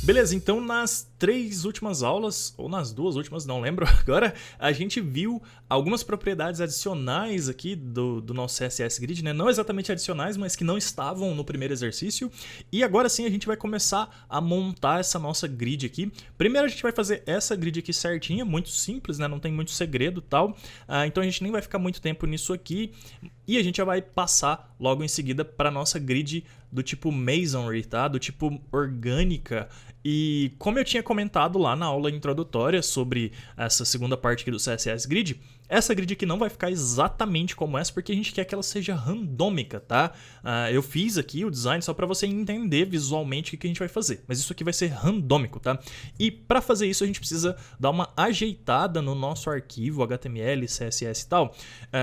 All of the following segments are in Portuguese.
Beleza, então nas 3 últimas aulas, ou nas 2 últimas, não lembro agora, a gente viu algumas propriedades adicionais aqui do nosso CSS Grid, né? Não exatamente adicionais, mas que não estavam no primeiro exercício. E agora sim a gente vai começar a montar essa nossa grid aqui. Primeiro a gente vai fazer essa grid aqui certinha, muito simples, né? Não tem muito segredo e tal. Então a gente nem vai ficar muito tempo nisso aqui. E a gente já vai passar logo em seguida para nossa grid do tipo Masonry, tá? Do tipo orgânica. E como eu tinha comentado lá na aula introdutória sobre essa segunda parte aqui do CSS Grid, essa grid aqui não vai ficar exatamente como essa, porque a gente quer que ela seja randômica, tá? Eu fiz aqui o design só para você entender visualmente o que a gente vai fazer, mas isso aqui vai ser randômico, tá? E para fazer isso a gente precisa dar uma ajeitada no nosso arquivo HTML, CSS e tal.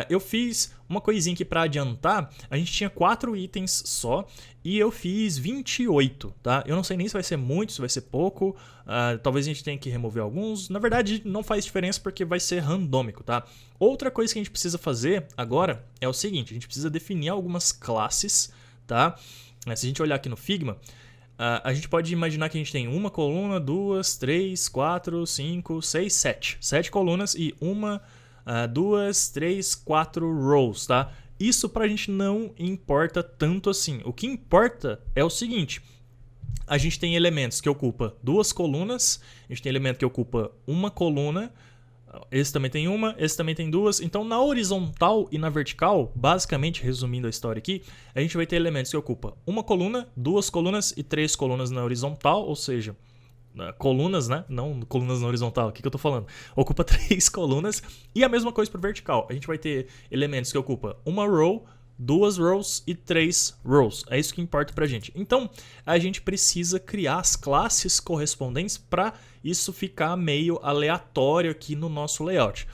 Eu fiz uma coisinha aqui para adiantar, a gente tinha 4 itens só, e eu fiz 28, tá? Eu não sei nem se vai ser muito, se vai ser pouco, talvez a gente tenha que remover alguns. Na verdade, não faz diferença porque vai ser randômico, tá? Outra coisa que a gente precisa fazer agora é o seguinte, a gente precisa definir algumas classes, tá? Se a gente olhar aqui no Figma, a gente pode imaginar que a gente tem uma coluna, 2, 3, 4, 5, 6, 7. 7 colunas e 1, 2, 3, 4 rows, tá? Isso pra gente não importa tanto assim. O que importa é o seguinte: a gente tem elementos que ocupam 2 colunas, a gente tem elemento que ocupa uma coluna, esse também tem uma, esse também tem 2. Então na horizontal e na vertical, basicamente resumindo a história aqui, a gente vai ter elementos que ocupam uma coluna, 2 colunas e 3 colunas na horizontal, ou seja, colunas, né? Não colunas na horizontal, o que eu tô falando? Ocupa 3 colunas. E a mesma coisa para vertical. A gente vai ter elementos que ocupam uma row, 2 rows e 3 rows. É isso que importa pra gente. Então, a gente precisa criar as classes correspondentes para isso ficar meio aleatório aqui no nosso layout.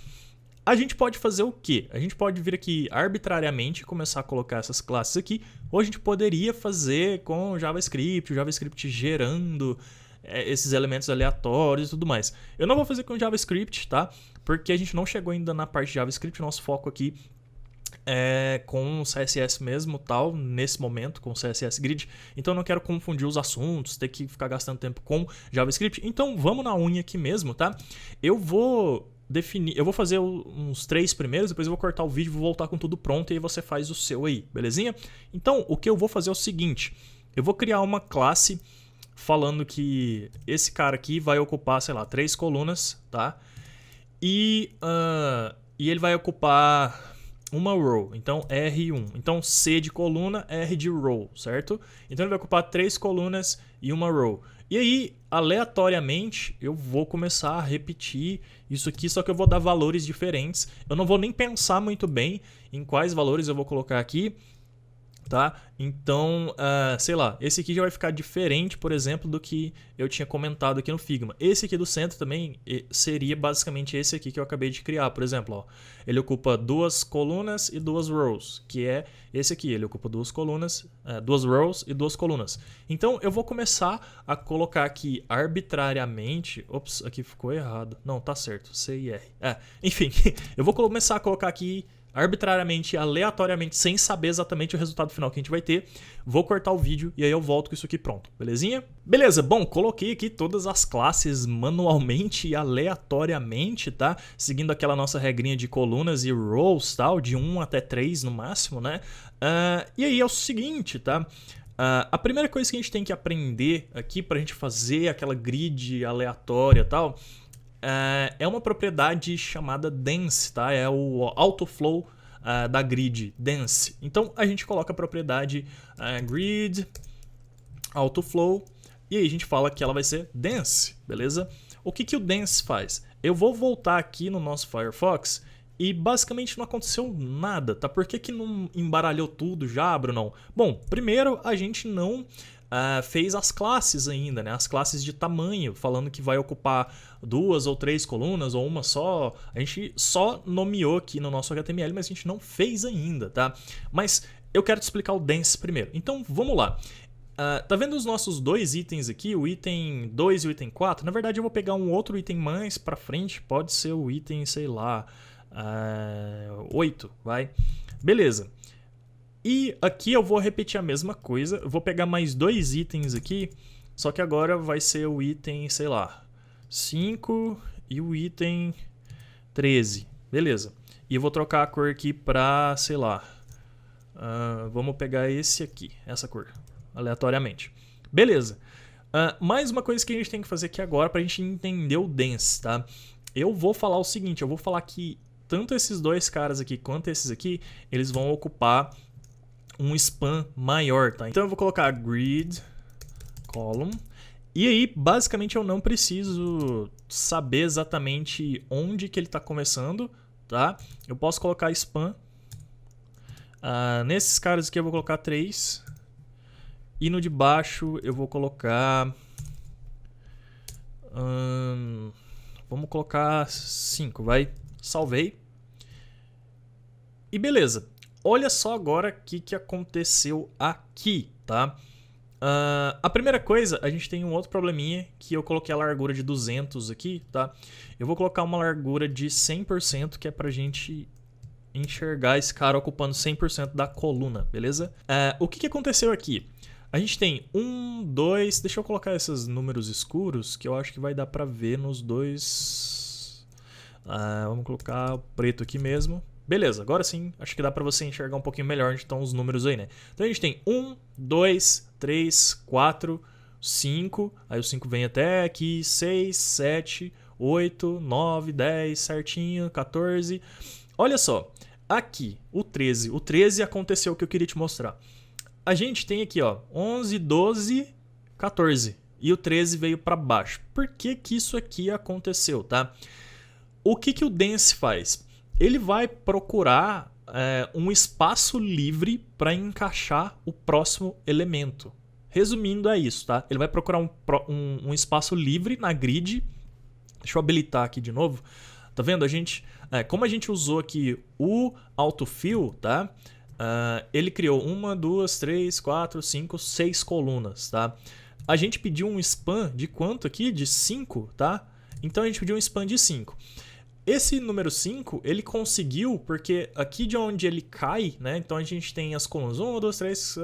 A gente pode fazer o quê? A gente pode vir aqui arbitrariamente e começar a colocar essas classes aqui, ou a gente poderia fazer com JavaScript, o JavaScript gerando esses elementos aleatórios e tudo mais. Eu não vou fazer com JavaScript, tá? Porque a gente não chegou ainda na parte de JavaScript, nosso foco aqui é com CSS mesmo, tal, nesse momento, com CSS Grid. Então eu não quero confundir os assuntos, ter que ficar gastando tempo com JavaScript. Então vamos na unha aqui mesmo, tá? Eu vou fazer uns 3 primeiros, depois eu vou cortar o vídeo, vou voltar com tudo pronto e aí você faz o seu aí, belezinha? Então o que eu vou fazer é o seguinte: eu vou criar uma classe falando que esse cara aqui vai ocupar, sei lá, 3 colunas, tá? E ele vai ocupar uma row, então R1. Então C de coluna, R de row, certo? Então ele vai ocupar 3 colunas e uma row. E aí, aleatoriamente, eu vou começar a repetir isso aqui, só que eu vou dar valores diferentes. Eu não vou nem pensar muito bem em quais valores eu vou colocar aqui, tá? Então, sei lá, esse aqui já vai ficar diferente, por exemplo, do que eu tinha comentado aqui no Figma. Esse aqui do centro também seria basicamente esse aqui que eu acabei de criar, por exemplo, ó. Ele ocupa 2 colunas e 2 rows, que é esse aqui, ele ocupa 2 colunas, 2 rows e 2 colunas. Então, eu vou começar a colocar aqui arbitrariamente, ops, aqui ficou errado, não, tá certo, C e R. Enfim, eu vou começar a colocar aqui arbitrariamente, aleatoriamente, sem saber exatamente o resultado final que a gente vai ter. Vou cortar o vídeo e aí eu volto com isso aqui pronto, belezinha? Beleza, bom, coloquei aqui todas as classes manualmente e aleatoriamente, tá? Seguindo aquela nossa regrinha de colunas e rows, tal, de 1 até 3 no máximo, né? E aí é o seguinte, tá? A primeira coisa que a gente tem que aprender aqui pra gente fazer aquela grid aleatória e tal, é uma propriedade chamada dense, tá? É o autoflow da grid, dense. Então a gente coloca a propriedade grid autoflow e aí a gente fala que ela vai ser dense, beleza? O que o dense faz? Eu vou voltar aqui no nosso Firefox e basicamente não aconteceu nada, tá? Por que não embaralhou tudo já, Brunão? Bom, primeiro a gente não fez as classes ainda, né? As classes de tamanho, falando que vai ocupar 2 ou 3 colunas ou uma só. A gente só nomeou aqui no nosso HTML, mas a gente não fez ainda, tá? Mas eu quero te explicar o dense primeiro. Então vamos lá. Tá vendo os nossos 2 itens aqui, o item 2 e o item 4? Na verdade eu vou pegar um outro item mais pra frente, pode ser o item, sei lá, 8, vai. Beleza. E aqui eu vou repetir a mesma coisa, eu vou pegar mais 2 itens aqui Só que agora vai ser o item, sei lá, 5 e o item 13. Beleza. E eu vou trocar a cor aqui pra, sei lá, vamos pegar esse aqui, essa cor, aleatoriamente. Beleza. Mais uma coisa que a gente tem que fazer aqui agora pra gente entender o Dance, tá? Eu vou falar o seguinte, eu vou falar que tanto esses dois caras aqui quanto esses aqui, eles vão ocupar um span maior, tá? Então eu vou colocar grid column. E aí, basicamente, eu não preciso saber exatamente onde que ele está começando, tá? Eu posso colocar span. Nesses caras aqui eu vou colocar 3. E no de baixo eu vou colocar... vamos colocar 5, vai. Salvei. E beleza. Olha só agora o que aconteceu aqui, tá? A primeira coisa, a gente tem um outro probleminha, que eu coloquei a largura de 200 aqui, tá? Eu vou colocar uma largura de 100%, que é pra gente enxergar esse cara ocupando 100% da coluna, beleza? O que aconteceu aqui? A gente tem 1, 2... Deixa eu colocar esses números escuros, que eu acho que vai dar pra ver nos dois... vamos colocar o preto aqui mesmo. Beleza, agora sim, acho que dá pra você enxergar um pouquinho melhor onde estão os números aí, né? Então a gente tem 1, 2, 3, 4, 5, aí o 5 vem até aqui, 6, 7, 8, 9, 10, certinho, 14. Olha só, aqui, o 13 aconteceu o que eu queria te mostrar. A gente tem aqui, ó, 11, 12, 14, e o 13 veio pra baixo. Por que que isso aqui aconteceu, tá? O que o Dance faz? Ele vai procurar um espaço livre para encaixar o próximo elemento. Resumindo, é isso, tá? Ele vai procurar um espaço livre na grid. Deixa eu habilitar aqui de novo. Tá vendo? Como a gente usou aqui o autofill, tá? Ele criou 1, 2, 3, 4, 5, 6 colunas, tá? A gente pediu um span de quanto aqui? De 5, tá? Então a gente pediu um span de 5. Esse número 5, ele conseguiu, porque aqui de onde ele cai, né? Então a gente tem as colunas 1, 2, 3...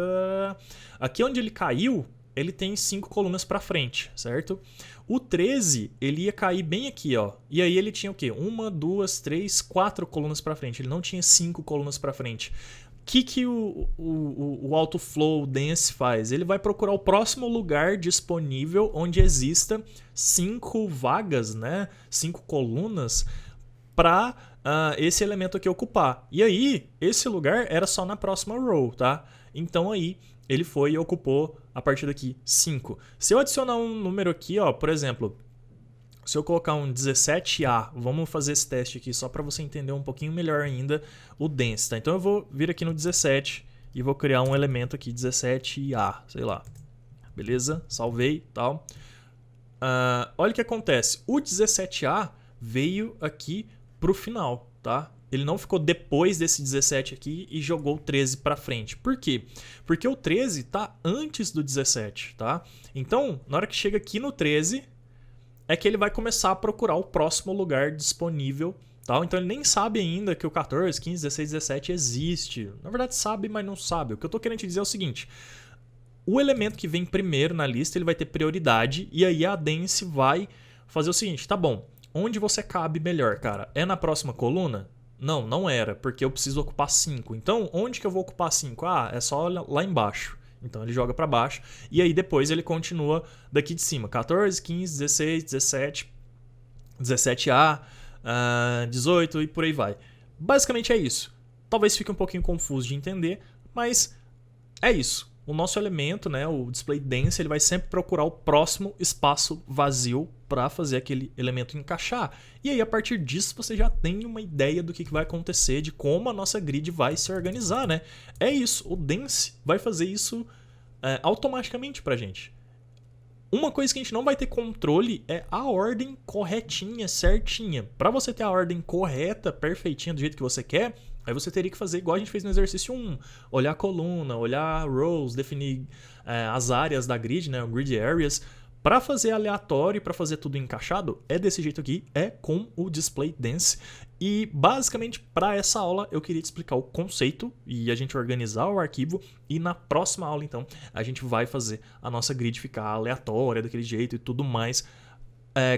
aqui onde ele caiu, ele tem 5 colunas para frente, certo? O 13, ele ia cair bem aqui, ó. E aí ele tinha o quê? 1, 2, 3, 4 colunas para frente. Ele não tinha 5 colunas para frente. O que o Autoflow Dance faz? Ele vai procurar o próximo lugar disponível onde exista 5 vagas, né? 5 colunas para esse elemento aqui ocupar. E aí, esse lugar era só na próxima row, tá? Então aí, ele foi e ocupou, a partir daqui, 5. Se eu adicionar um número aqui, ó, por exemplo, se eu colocar um 17A, vamos fazer esse teste aqui só para você entender um pouquinho melhor ainda o Dance, tá? Então eu vou vir aqui no 17 e vou criar um elemento aqui, 17A, sei lá. Beleza? Salvei e tal. Olha o que acontece. O 17A veio aqui pro final, tá? Ele não ficou depois desse 17 aqui e jogou o 13 para frente. Por quê? Porque o 13 tá antes do 17, tá? Então, na hora que chega aqui no 13, é que ele vai começar a procurar o próximo lugar disponível, tá? Então ele nem sabe ainda que o 14, 15, 16, 17 existe. Na verdade sabe, mas não sabe. O que eu tô querendo te dizer é o seguinte: o elemento que vem primeiro na lista, ele vai ter prioridade, e aí a Dance vai fazer o seguinte: tá bom, onde você cabe melhor, cara? É na próxima coluna? Não, não era, porque eu preciso ocupar 5. Então, onde que eu vou ocupar 5? É só lá embaixo. Então ele joga para baixo, e aí depois ele continua daqui de cima. 14, 15, 16, 17, 17A, 18 e por aí vai. Basicamente é isso. Talvez fique um pouquinho confuso de entender, mas é isso. O nosso elemento, né, o display Dance, ele vai sempre procurar o próximo espaço vazio para fazer aquele elemento encaixar. E aí, a partir disso, você já tem uma ideia do que vai acontecer, de como a nossa grid vai se organizar, né? É isso, o Dance vai fazer isso automaticamente pra gente. Uma coisa que a gente não vai ter controle é a ordem corretinha, certinha. Para você ter a ordem correta, perfeitinha, do jeito que você quer, aí você teria que fazer igual a gente fez no exercício 1. Olhar a coluna, olhar rows, definir as áreas da grid, né, o grid areas, Para fazer aleatório e para fazer tudo encaixado, é desse jeito aqui, é com o Display Dance. E basicamente para essa aula eu queria te explicar o conceito e a gente organizar o arquivo, e na próxima aula então a gente vai fazer a nossa grid ficar aleatória daquele jeito e tudo mais,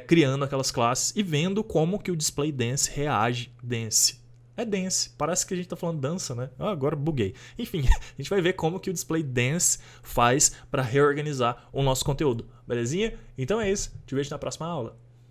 criando aquelas classes e vendo como que o Display Dance reage. É dance, parece que a gente tá falando dança, né? Ah, agora buguei. Enfim, a gente vai ver como que o Display Dance faz para reorganizar o nosso conteúdo, belezinha? Então é isso, te vejo na próxima aula.